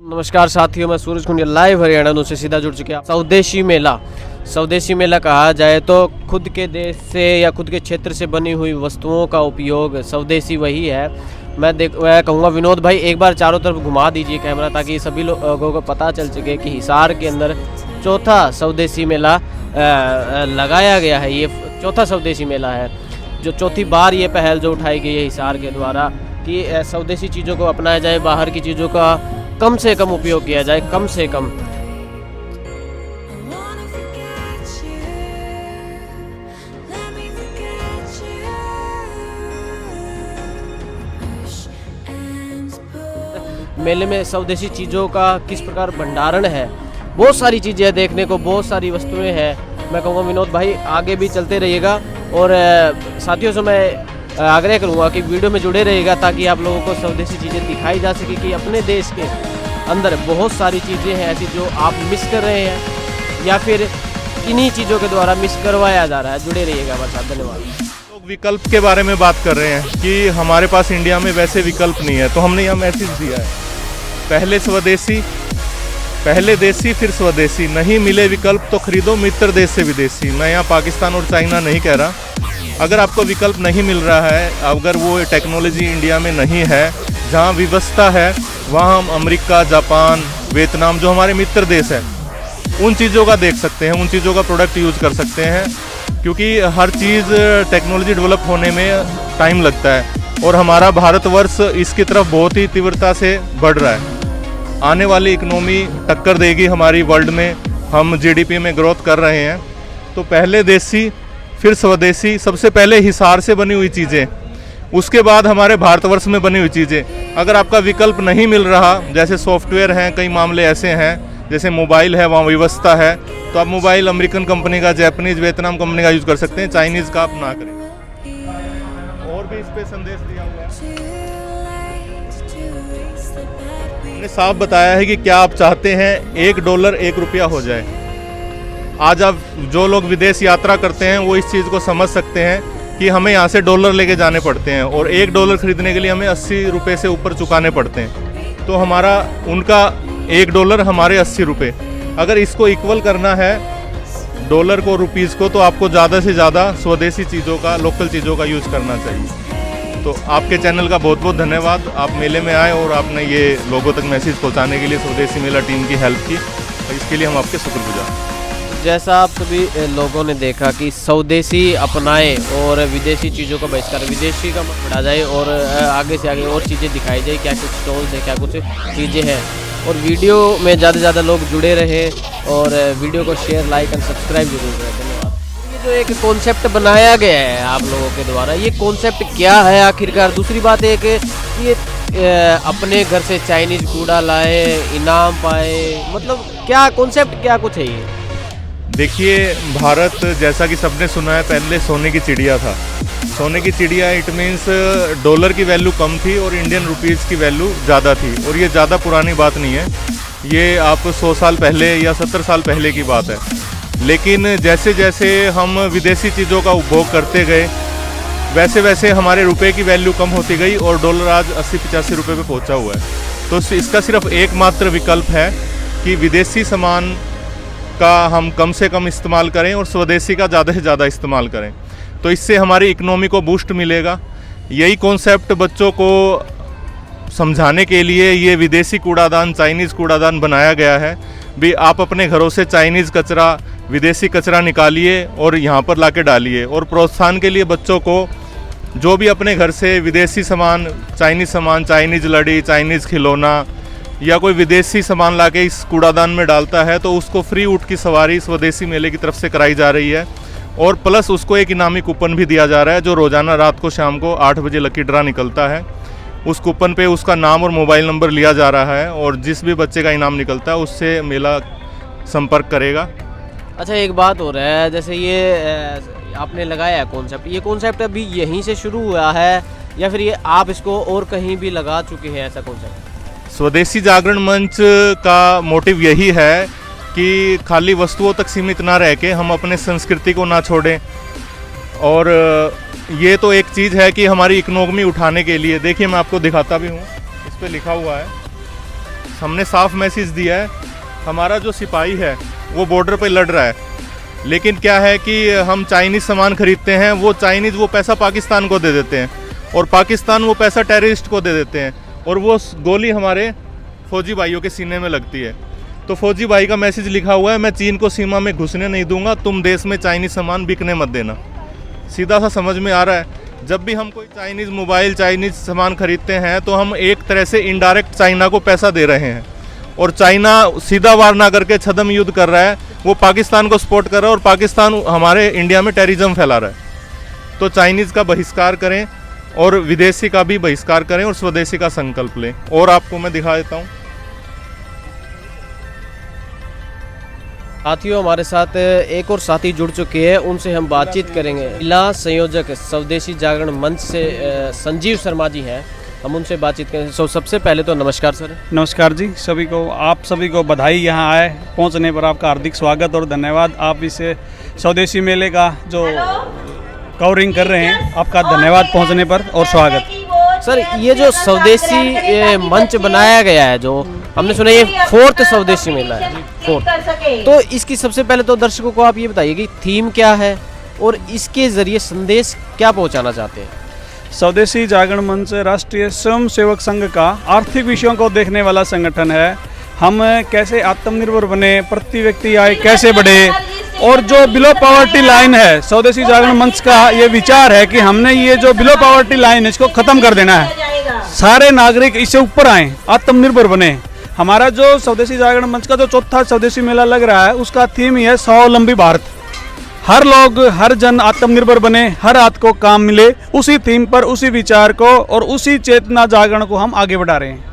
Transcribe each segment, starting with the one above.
नमस्कार साथियों, मैं सूरज कुंडिया लाइव हरियाणा से सीधा जुड़ चुके हैं। स्वदेशी मेला कहा जाए तो खुद के देश से या खुद के क्षेत्र से बनी हुई वस्तुओं का उपयोग स्वदेशी वही है। मैं कहूँगा विनोद भाई एक बार चारों तरफ घुमा दीजिए कैमरा, ताकि सभी लोगों को पता चल सके कि हिसार के अंदर चौथा स्वदेशी मेला लगाया गया है। ये चौथा स्वदेशी मेला है, जो चौथी बार ये पहल जो उठाई गई है हिसार के द्वारा कि स्वदेशी चीज़ों को अपनाया जाए, बाहर की चीज़ों का कम से कम उपयोग किया जाए, कम से कम। मेले में स्वदेशी चीज़ों का किस प्रकार भंडारण है, बहुत सारी चीज़ें हैं देखने को, बहुत सारी वस्तुएं हैं। मैं कहूँगा विनोद भाई आगे भी चलते रहिएगा और साथियों से मैं आग्रह करूँगा कि वीडियो में जुड़े रहिएगा, ताकि आप लोगों को स्वदेशी चीज़ें दिखाई जा सके कि अपने देश के अंदर बहुत सारी चीज़ें हैं ऐसी जो आप मिस कर रहे हैं या फिर इन्हीं चीज़ों के द्वारा मिस करवाया जा रहा है। जुड़े रहिएगा हमारे साथ। धन्यवाद। लोग विकल्प के बारे में बात कर रहे हैं कि हमारे पास इंडिया में वैसे विकल्प नहीं है, तो हमने यह मैसेज दिया है, पहले देसी फिर स्वदेशी, नहीं मिले विकल्प तो खरीदो मित्र देश से विदेशी। मैं यहाँ पाकिस्तान और चाइना नहीं कह रहा, अगर आपको विकल्प नहीं मिल रहा है, अगर वो टेक्नोलॉजी इंडिया में नहीं है, जहाँ व्यवस्था है वहाँ हम अमेरिका, जापान, वियतनाम जो हमारे मित्र देश है उन चीज़ों का देख सकते हैं, उन चीज़ों का प्रोडक्ट यूज़ कर सकते हैं, क्योंकि हर चीज़ टेक्नोलॉजी डेवलप होने में टाइम लगता है और हमारा भारतवर्ष इसकी तरफ बहुत ही तीव्रता से बढ़ रहा है। आने वाली इकोनॉमी टक्कर देगी हमारी वर्ल्ड में, हम जीडीपी में ग्रोथ कर रहे हैं। तो पहले देसी फिर स्वदेशी, सबसे पहले हिसार से बनी हुई चीज़ें, उसके बाद हमारे भारतवर्ष में बनी हुई चीज़ें। अगर आपका विकल्प नहीं मिल रहा, जैसे सॉफ्टवेयर हैं, कई मामले ऐसे हैं, जैसे मोबाइल है वहाँ व्यवस्था है, तो आप मोबाइल अमेरिकन कंपनी का, जापानीज, वियतनाम कंपनी का यूज़ कर सकते हैं, चाइनीज़ का आप ना करें। और भी इस पर संदेश दिया हुआ है, हमने साफ बताया है कि क्या आप चाहते हैं $1 $1 हो जाए। आज आप जो लोग विदेश यात्रा करते हैं वो इस चीज़ को समझ सकते हैं कि हमें यहाँ से डॉलर लेके जाने पड़ते हैं और $1 खरीदने के लिए हमें 80 रुपये से ऊपर चुकाने पड़ते हैं। तो हमारा उनका $1 हमारे 80 रुपये, अगर इसको इक्वल करना है डॉलर को, रुपीज़ को, तो आपको ज़्यादा से ज़्यादा स्वदेशी चीज़ों का, लोकल चीज़ों का यूज़ करना चाहिए। तो आपके चैनल का बहुत बहुत धन्यवाद, आप मेले में आए और आपने ये लोगों तक मैसेज पहुँचाने के लिए स्वदेशी मेला टीम की हेल्प की, और इसके लिए हम आपके शुक्रगुजार हैं। जैसा आप सभी लोगों ने देखा कि स्वदेशी अपनाएं और विदेशी चीज़ों का बहिष्कार, विदेशी का बढ़ा जाए और आगे से आगे और चीज़ें दिखाई जाए, क्या कुछ स्टॉल्स है, क्या कुछ चीज़ें हैं, और वीडियो में ज़्यादा से ज़्यादा लोग जुड़े रहे और वीडियो को शेयर, लाइक एंड सब्सक्राइब जरूर करें। धन्यवाद। ये जो एक कॉन्सेप्ट बनाया गया है आप लोगों के द्वारा, ये कॉन्सेप्ट क्या है आखिरकार? दूसरी बात है कि ये अपने घर से चाइनीज़ कूड़ा लाए, इनाम पाए, मतलब क्या कॉन्सेप्ट, क्या कुछ है ये? देखिए, भारत जैसा कि सबने सुना है पहले सोने की चिड़िया था। सोने की चिड़िया इट मीन्स डॉलर की वैल्यू कम थी और इंडियन रुपीज़ की वैल्यू ज़्यादा थी, और ये ज़्यादा पुरानी बात नहीं है, ये आप 100 साल पहले या 70 साल पहले की बात है। लेकिन जैसे जैसे हम विदेशी चीज़ों का उपभोग करते गए, वैसे वैसे हमारे रुपए की वैल्यू कम होती गई और डॉलर आज 80-85 रुपये पे पहुँचा हुआ है। तो इसका सिर्फ एकमात्र विकल्प है कि विदेशी सामान का हम कम से कम इस्तेमाल करें और स्वदेशी का ज़्यादा से ज़्यादा इस्तेमाल करें, तो इससे हमारी इकोनॉमी को बूस्ट मिलेगा। यही कॉन्सेप्ट बच्चों को समझाने के लिए ये विदेशी कूड़ादान, चाइनीज़ कूड़ादान बनाया गया है। भी आप अपने घरों से चाइनीज़ कचरा, विदेशी कचरा निकालिए और यहाँ पर लाके डालिए, और प्रोत्साहन के लिए बच्चों को जो भी अपने घर से विदेशी सामान, चाइनीज़ लड़ी, चाइनीज़ खिलौना या कोई विदेशी सामान लाके इस कूड़ादान में डालता है, तो उसको फ्री ऊँट की सवारी स्वदेशी मेले की तरफ से कराई जा रही है, और प्लस उसको एक इनामी कूपन भी दिया जा रहा है, जो रोज़ाना रात को शाम को 8 बजे लकी ड्रा निकलता है। उस कूपन पे उसका नाम और मोबाइल नंबर लिया जा रहा है, और जिस भी बच्चे का इनाम निकलता है उससे मेला संपर्क करेगा। अच्छा, एक बात हो रहा है, जैसे ये आपने लगाया है कॉन्सेप्ट, ये कॉन्सेप्ट अभी यहीं से शुरू हुआ है या फिर ये आप इसको और कहीं भी लगा चुके हैं ऐसा कॉन्सेप्ट? स्वदेशी जागरण मंच का मोटिव यही है कि खाली वस्तुओं तक सीमित ना रह के हम अपने संस्कृति को ना छोड़ें, और ये तो एक चीज़ है कि हमारी इकोनॉमी उठाने के लिए, देखिए मैं आपको दिखाता भी हूँ, इस पे लिखा हुआ है हमने साफ मैसेज दिया है, हमारा जो सिपाही है वो बॉर्डर पे लड़ रहा है, लेकिन क्या है कि हम चाइनीज़ सामान खरीदते हैं, वो चाइनीज़ वो पैसा पाकिस्तान को दे देते हैं और पाकिस्तान वो पैसा टेररिस्ट को दे देते हैं और वो गोली हमारे फौजी भाइयों के सीने में लगती है। तो फौजी भाई का मैसेज लिखा हुआ है, मैं चीन को सीमा में घुसने नहीं दूंगा, तुम देश में चाइनीज़ सामान बिकने मत देना। सीधा सा समझ में आ रहा है। जब भी हम कोई चाइनीज़ मोबाइल चाइनीज़ सामान खरीदते हैं तो हम एक तरह से इनडायरेक्ट चाइना को पैसा दे रहे हैं और चाइना सीधा वार ना करके छद्म युद्ध कर रहा है, वो पाकिस्तान को सपोर्ट कर रहा है और पाकिस्तान हमारे इंडिया में टेररिज्म फैला रहा है। तो चाइनीज़ का बहिष्कार करें और विदेशी का भी बहिष्कार करें और स्वदेशी का संकल्प लें। और आपको मैं दिखा देता हूँ। साथियों, हमारे साथ एक और साथी जुड़ चुके हैं, उनसे हम बातचीत करेंगे। जिला संयोजक स्वदेशी जागरण मंच से संजीव शर्मा जी हैं, हम उनसे बातचीत करेंगे। सबसे पहले तो नमस्कार सर। नमस्कार जी, सभी को आप सभी को बधाई। यहाँ आए पहुँचने पर आपका हार्दिक स्वागत और धन्यवाद। आप इस स्वदेशी मेले का जो कवरिंग कर रहे हैं, आपका धन्यवाद पहुँचने पर और स्वागत। सर, ये जो स्वदेशी मंच बनाया गया है, जो हमने सुना ये 4th स्वदेशी मेला है, 4th, तो इसकी सबसे पहले तो दर्शकों को आप ये बताइए कि थीम क्या है और इसके जरिए संदेश क्या पहुंचाना चाहते हैं। स्वदेशी जागरण मंच राष्ट्रीय स्वयंसेवक संघ का आर्थिक विषयों को देखने वाला संगठन है। हम कैसे आत्मनिर्भर बने, प्रति व्यक्ति आय कैसे बढ़े, और जो बिलो पॉवर्टी लाइन है, स्वदेशी जागरण मंच का ये विचार है कि हमने ये जो बिलो पॉवर्टी लाइन है इसको खत्म कर देना है, सारे नागरिक इससे ऊपर आए, आत्मनिर्भर बने। हमारा जो स्वदेशी जागरण मंच का जो 4था स्वदेशी मेला लग रहा है, उसका थीम ही है स्वावलंबी भारत। हर लोग, हर जन आत्मनिर्भर बने, हर हाथ को काम मिले। उसी थीम पर, उसी विचार को और उसी चेतना जागरण को हम आगे बढ़ा रहे हैं।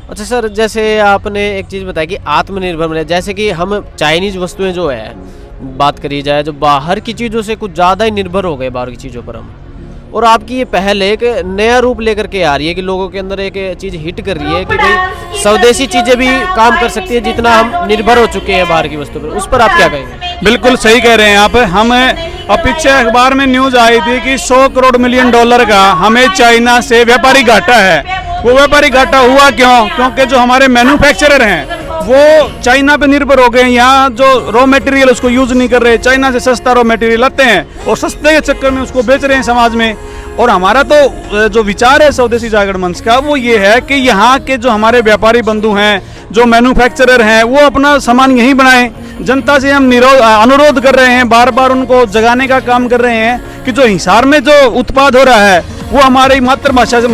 अच्छा सर, जैसे आपने एक चीज़ बताई कि आत्मनिर्भर बने, जैसे कि हम चाइनीज़ वस्तुएं जो है बात करी जाए, जो बाहर की चीज़ों से कुछ ज़्यादा ही निर्भर हो गए बाहर की चीज़ों पर हम, और आपकी ये पहल एक नया रूप लेकर के आ रही है कि लोगों के अंदर एक चीज़ हिट कर रही है कि भाई स्वदेशी चीज़ें भी काम कर सकती है, जितना हम निर्भर हो चुके हैं बाहर की वस्तु पर। उस पर आप क्या कहेंगे? बिल्कुल सही कह रहे हैं आप। हम अब पीछे अखबार में न्यूज़ आई थी कि 100 करोड़ मिलियन डॉलर का हमें चाइना से व्यापारी घाटा है। वो व्यापारी घाटा हुआ क्यों? क्योंकि जो हमारे मैन्युफैक्चरर हैं वो चाइना पे निर्भर हो गए। यहाँ जो रॉ मटेरियल उसको यूज नहीं कर रहे, चाइना से सस्ता रॉ मटेरियल लाते हैं और सस्ते के चक्कर में उसको बेच रहे हैं समाज में। और हमारा तो जो विचार है स्वदेशी जागरण मंच का, वो ये है कि यहाँ के जो हमारे व्यापारी बंधु हैं, जो मैन्युफैक्चरर हैं, वो अपना सामान यहीं बनाएं। जनता से हम अनुरोध कर रहे हैं, बार बार उनको जगाने का काम कर रहे हैं कि जो हिसार में जो उत्पाद हो रहा है वो हमारी मातृभाषा से,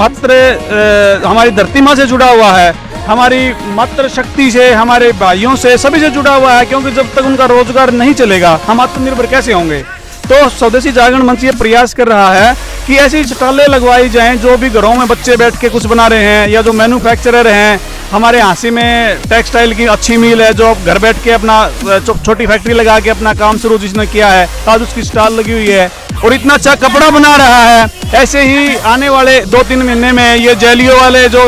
हमारी धरती माँ से जुड़ा हुआ है, हमारी मातृ शक्ति से, हमारे भाइयों से, सभी से जुड़ा हुआ है। क्योंकि जब तक उनका रोजगार नहीं चलेगा, हम आत्मनिर्भर कैसे होंगे? तो स्वदेशी जागरण मंच ये प्रयास कर रहा है कि ऐसी स्टॉलें लगवाई जाएं, जो भी घरों में बच्चे बैठ के कुछ बना रहे हैं, या जो मैन्युफैक्चरर हैं, हमारे हाँसी में टेक्सटाइल की अच्छी मिल है, जो घर बैठ के अपना छोटी फैक्ट्री लगा के अपना काम शुरू जिसने किया है, आज उसकी स्टॉल लगी हुई है और इतना अच्छा कपड़ा बना रहा है। ऐसे ही आने वाले 2-3 महीने में ये जेलियो वाले जो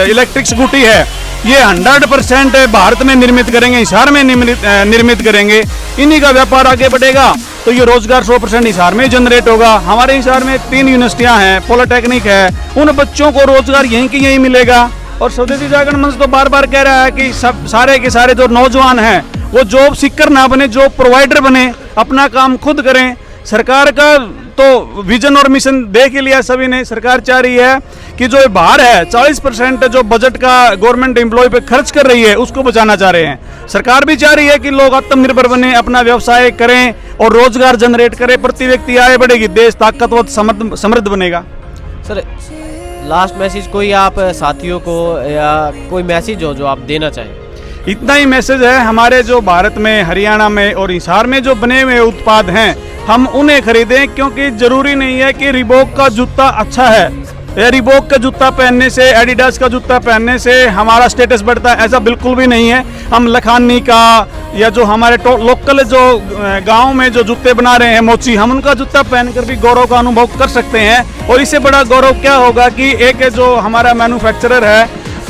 इलेक्ट्रिक स्कूटी है, ये 100% भारत में निर्मित करेंगे, हिसार में निर्मित करेंगे। इन्हीं का व्यापार आगे बढ़ेगा तो ये रोजगार 100% हिसार में जनरेट होगा। हमारे हिसार में 3 यूनिवर्सिटियां हैं, पॉलिटेक्निक है, उन बच्चों को रोजगार यहीं की यहीं मिलेगा। और स्वदेशी जागरण मंच तो बार बार कह रहा है कि सब सारे के सारे जो नौजवान हैं वो जॉब सीकर ना बने, जॉब प्रोवाइडर बने, अपना काम खुद करें। सरकार का तो विजन और मिशन देख ही लिया सभी ने। सरकार चाह रही है कि जो बाहर है 40% जो बजट का गवर्नमेंट एम्प्लॉय पे खर्च कर रही है, उसको बचाना चाह रहे हैं। सरकार भी चाह रही है कि लोग आत्मनिर्भर बने, अपना व्यवसाय करें और रोजगार जनरेट करें, प्रति व्यक्ति आय बढ़ेगी, देश ताकतवर समृद्ध बनेगा। सर, लास्ट मैसेज कोई आप साथियों को, या कोई मैसेज हो जो आप देना चाहें? इतना ही मैसेज है, हमारे जो भारत में, हरियाणा में और हिसार में जो बने हुए उत्पाद हैं, हम उन्हें खरीदें। क्योंकि जरूरी नहीं है कि रिबॉक का जूता अच्छा है, या रिबॉक का जूता पहनने से, एडिडास का जूता पहनने से हमारा स्टेटस बढ़ता है, ऐसा बिल्कुल भी नहीं है। हम लखानी का या जो हमारे लोकल जो गांव में जो जूते बना रहे हैं मोची, हम उनका जूता पहनकर भी गौरव का अनुभव कर सकते हैं। और इससे बड़ा गौरव क्या होगा कि एक जो हमारा मैन्युफैक्चरर है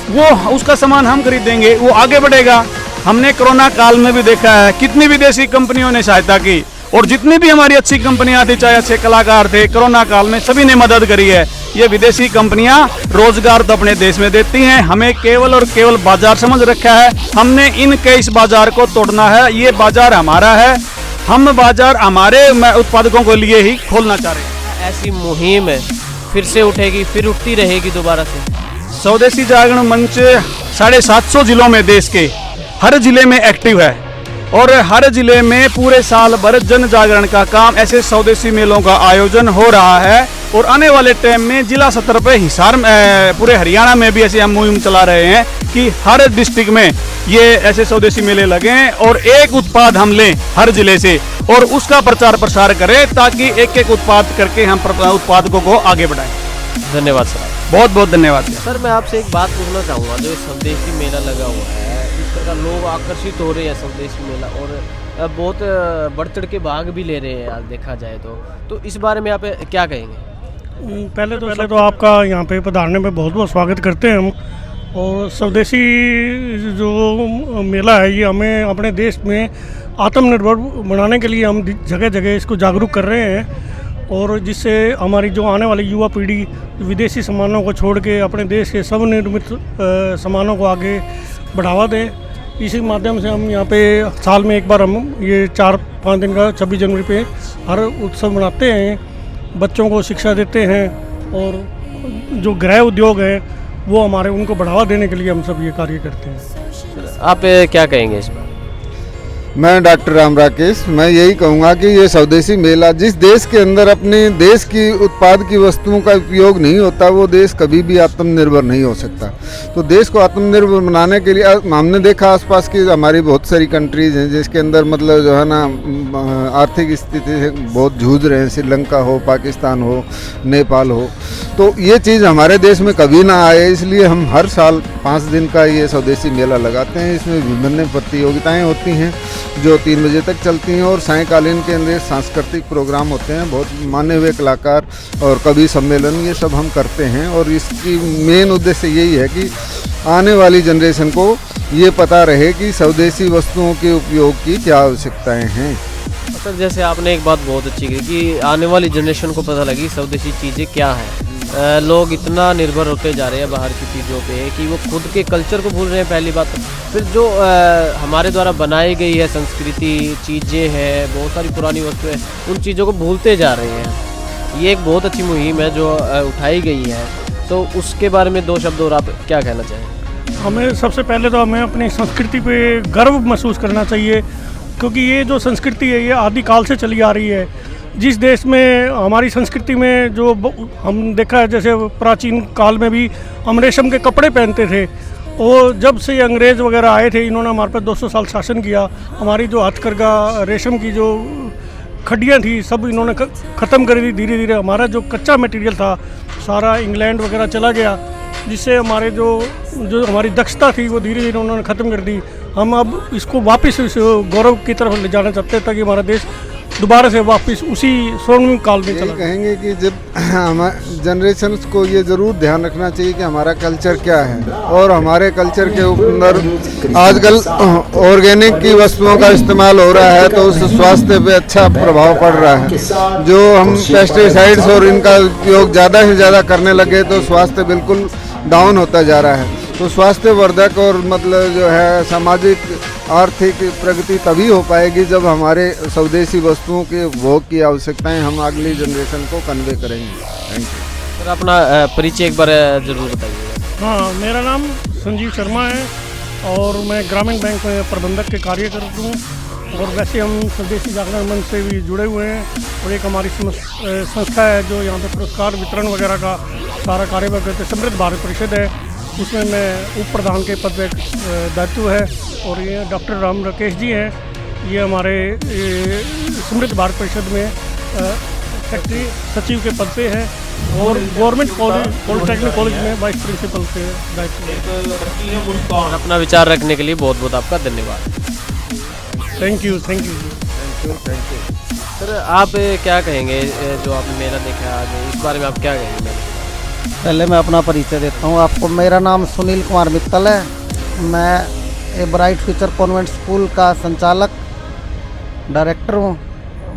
वो उसका सामान हम खरीदेंगे, वो आगे बढ़ेगा। हमने कोरोना काल में भी देखा है कितनी विदेशी कंपनियों ने सहायता की, और जितनी भी हमारी अच्छी कंपनियां थी, चाहे अच्छे कलाकार थे, कोरोना काल में सभी ने मदद करी है। ये विदेशी कंपनियां रोजगार तो अपने देश में देती हैं, हमें केवल और केवल बाजार समझ रखा है। हमने इनके इस बाजार को तोड़ना है, ये बाजार हमारा है, हम बाजार हमारे उत्पादकों को लिए ही खोलना चाह रहे हैं। ऐसी मुहिम फिर से उठेगी, फिर उठती रहेगी दोबारा से? स्वदेशी जागरण मंच 750 जिलों में देश के हर जिले में एक्टिव है और हर जिले में पूरे साल भर जन जागरण का काम, ऐसे स्वदेशी मेलों का आयोजन हो रहा है। और आने वाले टाइम में जिला स्तर पर हिसार पूरे हरियाणा में भी ऐसे हम मुहिम चला रहे हैं कि हर डिस्ट्रिक्ट में ये ऐसे स्वदेशी मेले लगें और एक उत्पाद हम लें हर जिले से और उसका प्रचार प्रसार करें, ताकि एक एक उत्पाद करके हम उत्पादकों को आगे बढ़ाएं। धन्यवाद सर, बहुत बहुत धन्यवाद सर। मैं आपसे एक बात पूछना चाहूँगा, जो स्वदेशी मेला लगा हुआ है, इस प्रकार लोग आकर्षित हो रहे हैं स्वदेशी मेला और बहुत बढ़ चढ़ के भाग भी ले रहे हैं आज देखा जाए तो इस बारे में आप क्या कहेंगे? पहले तो आपका यहाँ पे पधारने में बहुत बहुत स्वागत करते हैं हम। और स्वदेशी जो मेला है ये हमें अपने देश में आत्मनिर्भर बनाने के लिए हम जगह जगह इसको जागरूक कर रहे हैं और जिससे हमारी जो आने वाली युवा पीढ़ी विदेशी सामानों को छोड़ के अपने देश के स्वनिर्मित सामानों को आगे बढ़ावा दें। इसी माध्यम से हम यहाँ पे साल में एक बार हम ये 4-5 दिन का 26 जनवरी पे हर उत्सव मनाते हैं, बच्चों को शिक्षा देते हैं और जो गृह उद्योग है वो हमारे उनको बढ़ावा देने के लिए हम सब ये कार्य करते हैं। आप क्या कहेंगे इस पर? मैं डॉक्टर राम राकेश, मैं यही कहूँगा कि ये स्वदेशी मेला जिस देश के अंदर अपने देश की उत्पाद की वस्तुओं का उपयोग नहीं होता वो देश कभी भी आत्मनिर्भर नहीं हो सकता। तो देश को आत्मनिर्भर बनाने के लिए हमने देखा आसपास की हमारी बहुत सारी कंट्रीज हैं जिसके अंदर मतलब जो है ना आर्थिक स्थिति से बहुत जूझ रहे हैं, श्रीलंका हो, पाकिस्तान हो, नेपाल हो। तो ये चीज़ हमारे देश में कभी ना आए, इसलिए हम हर साल 5 दिन का ये स्वदेशी मेला लगाते हैं। इसमें विभिन्न प्रतियोगिताएँ होती हैं जो 3 बजे तक चलती हैं और सायंकालीन के अंदर सांस्कृतिक प्रोग्राम होते हैं, बहुत माने हुए कलाकार और कवि सम्मेलन ये सब हम करते हैं। और इसकी मेन उद्देश्य यही है कि आने वाली जनरेशन को ये पता रहे कि स्वदेशी वस्तुओं के उपयोग की क्या आवश्यकताएं हैं। सर जैसे आपने एक बात बहुत अच्छी की कि आने वाली जनरेशन को पता लगी स्वदेशी चीज़ें क्या है। लोग इतना निर्भर होते जा रहे हैं बाहर की चीज़ों पे कि वो खुद के कल्चर को भूल रहे हैं पहली बात। फिर जो हमारे द्वारा बनाई गई है संस्कृति चीज़ें हैं, बहुत सारी पुरानी वस्तुएं, उन चीज़ों को भूलते जा रहे हैं। ये एक बहुत अच्छी मुहिम है जो उठाई गई है, तो उसके बारे में 2 शब्द और आप क्या कहना चाहें? हमें सबसे पहले तो हमें अपनी संस्कृति पे गर्व महसूस करना चाहिए, क्योंकि ये जो संस्कृति है ये आदिकाल से चली आ रही है। जिस देश में हमारी संस्कृति में जो हम देखा है, जैसे प्राचीन काल में भी हम रेशम के कपड़े पहनते थे, और जब से अंग्रेज़ वगैरह आए थे इन्होंने हमारे पर 200 साल शासन किया। हमारी जो हथकरघा रेशम की जो खड्डियाँ थी सब इन्होंने ख़त्म कर दी। धीरे धीरे हमारा जो कच्चा मटेरियल था सारा इंग्लैंड वगैरह चला गया, जिससे हमारे जो हमारी दक्षता थी वो धीरे धीरे उन्होंने ख़त्म कर दी। हम अब इसको वापस इस गौरव की तरफ ले जाना चाहते हैं ताकि हमारा देश दोबारा से वापस उसी स्वर्णिम काल में चला। कहेंगे कि जब हमारे जनरेशन को ये ज़रूर ध्यान रखना चाहिए कि हमारा कल्चर क्या है और हमारे कल्चर के अंदर आजकल ऑर्गेनिक की वस्तुओं का इस्तेमाल हो रहा है, तो उस स्वास्थ्य पे अच्छा प्रभाव पड़ रहा है। जो हम पेस्टिसाइड्स और इनका उपयोग ज़्यादा से ज़्यादा करने लगे तो स्वास्थ्य बिल्कुल डाउन होता जा रहा है। तो स्वास्थ्यवर्धक और मतलब जो है सामाजिक आर्थिक प्रगति तभी हो पाएगी जब हमारे स्वदेशी वस्तुओं के उपभोग की आवश्यकताएं हम अगली जनरेशन को कन्वे करेंगे। Thank you. सर अपना परिचय एक बार ज़रूर बताइएगा। हाँ, मेरा नाम संजीव शर्मा है और मैं ग्रामीण बैंक में प्रबंधक के कार्य करता हूँ। और वैसे हम स्वदेशी जागरण मंच से भी जुड़े हुए हैं और एक हमारी संस्था है जो यहाँ पे पुरस्कार वितरण वगैरह का सारा कार्यक्रम करते, समृद्ध भारत परिषद है, उसमें मैं उप प्रधान के पद पर दायित्व है। और ये डॉक्टर राम राकेश जी हैं, ये हमारे समृद्ध भारत परिषद में सेक्रेटरी सचिव के पद पे है और गवर्नमेंट कॉलेज पॉलिटेक्निक कॉलेज में वाइस प्रिंसिपल के दायित्व है। अपना विचार रखने के लिए बहुत बहुत आपका धन्यवाद। Thank you. सर आप क्या कहेंगे, जो आपने मेला देखा आज, इस बारे में आप क्या कहेंगे? पहले मैं अपना परिचय देता हूँ आपको। मेरा नाम सुनील कुमार मित्तल है। मैं a bright future convent school का संचालक डायरेक्टर हूँ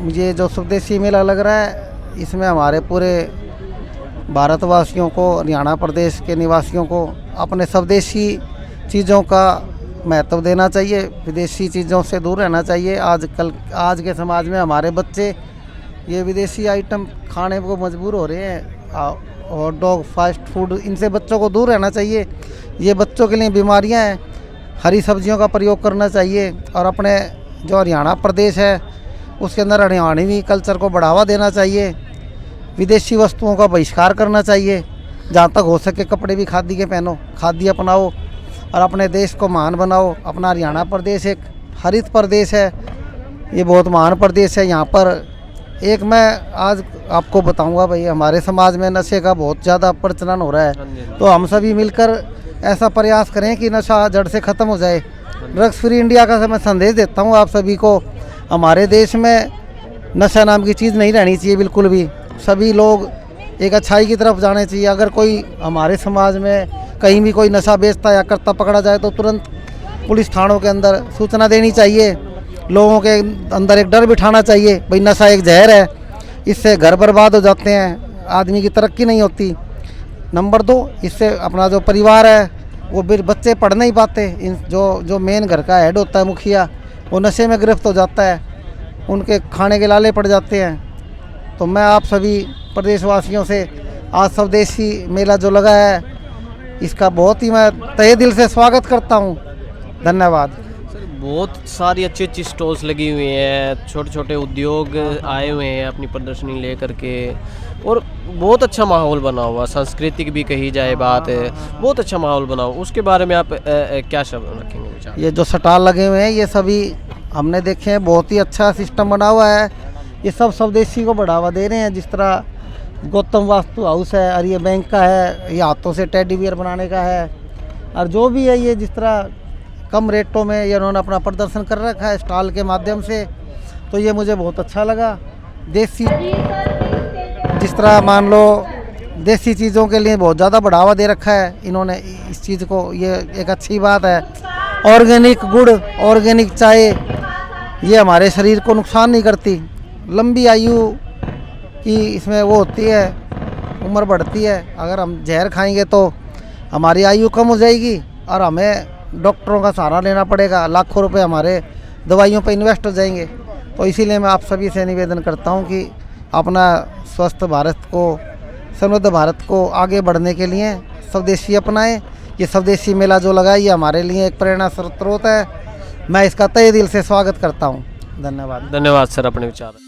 ये जो स्वदेशी मेला लग रहा है, इसमें हमारे पूरे भारतवासियों को, हरियाणा प्रदेश के निवासियों को अपने स्वदेशी चीज़ों का महत्व देना चाहिए, विदेशी चीज़ों से दूर रहना चाहिए। आज के समाज में हमारे बच्चे ये विदेशी आइटम खाने को मजबूर हो रहे हैं, हॉट डॉग, फास्ट फूड, इनसे बच्चों को दूर रहना चाहिए। ये बच्चों के लिए बीमारियां हैं। हरी सब्जियों का प्रयोग करना चाहिए और अपने जो हरियाणा प्रदेश है उसके अंदर हरियाणवी कल्चर को बढ़ावा देना चाहिए। विदेशी वस्तुओं का बहिष्कार करना चाहिए। जहाँ तक हो सके कपड़े भी खादी के पहनो, खादी अपनाओ और अपने देश को महान बनाओ। अपना हरियाणा प्रदेश एक हरित प्रदेश है, ये बहुत महान प्रदेश है। यहाँ पर एक मैं आज आपको बताऊंगा भाई, हमारे समाज में नशे का बहुत ज़्यादा प्रचलन हो रहा है, तो हम सभी मिलकर ऐसा प्रयास करें कि नशा जड़ से ख़त्म हो जाए। ड्रग्स फ्री इंडिया का मैं संदेश देता हूँ आप सभी को। हमारे देश में नशा नाम की चीज़ नहीं रहनी चाहिए बिल्कुल भी। सभी लोग एक अच्छाई की तरफ जाने चाहिए। अगर कोई हमारे समाज में कहीं भी कोई नशा बेचता या करता पकड़ा जाए तो तुरंत पुलिस थानों के अंदर सूचना देनी चाहिए। लोगों के अंदर एक डर बिठाना चाहिए, भाई नशा एक जहर है, इससे घर बर्बाद हो जाते हैं, आदमी की तरक्की नहीं होती। नंबर 2, इससे अपना जो परिवार है वो बच्चे पढ़ नहीं पाते। जो मेन घर का हेड होता है, मुखिया, वो नशे में गिरफ्त हो जाता है, उनके खाने के लाले पड़ जाते हैं। तो मैं आप सभी प्रदेशवासियों से आज स्वदेशी मेला जो लगा है इसका बहुत ही मैं तहे दिल से स्वागत करता हूँ। धन्यवाद। बहुत सारी अच्छी अच्छी स्टॉल्स लगी हुई हैं, छोटे छोटे उद्योग आए हुए हैं अपनी प्रदर्शनी लेकर के, और बहुत अच्छा माहौल बना हुआ। सांस्कृतिक भी कही जाए बात है, बहुत अच्छा माहौल बना हुआ। उसके बारे में आप क्या शब्द रखेंगे विचार? ये जो स्टॉल लगे हुए हैं ये सभी हमने देखे हैं, बहुत ही अच्छा सिस्टम बना हुआ है। ये सब स्वदेशी को बढ़ावा दे रहे हैं। जिस तरह गौतम वास्तु हाउस है और ये बैंक का है, ये हाथों से टेडी बियर बनाने का है, और जो भी है ये जिस तरह कम रेटों में ये उन्होंने अपना प्रदर्शन कर रखा है स्टॉल के माध्यम से, तो ये मुझे बहुत अच्छा लगा। देसी जिस तरह मान लो देसी चीज़ों के लिए बहुत ज़्यादा बढ़ावा दे रखा है इन्होंने इस चीज़ को, ये एक अच्छी बात है। ऑर्गेनिक गुड़, ऑर्गेनिक चाय, ये हमारे शरीर को नुकसान नहीं करती। लंबी आयु की इसमें वो होती है, उम्र बढ़ती है। अगर हम जहर खाएंगे तो हमारी आयु कम हो जाएगी और हमें डॉक्टरों का सहारा लेना पड़ेगा। लाखों रुपए हमारे दवाइयों पर इन्वेस्ट हो जाएंगे। तो इसीलिए मैं आप सभी से निवेदन करता हूं कि अपना स्वस्थ भारत को, समृद्ध भारत को आगे बढ़ने के लिए स्वदेशी अपनाएं। ये स्वदेशी मेला जो लगा ये हमारे लिए एक प्रेरणा स्रोत है। मैं इसका तहे दिल से स्वागत करता हूं। धन्यवाद। धन्यवाद सर अपने विचार।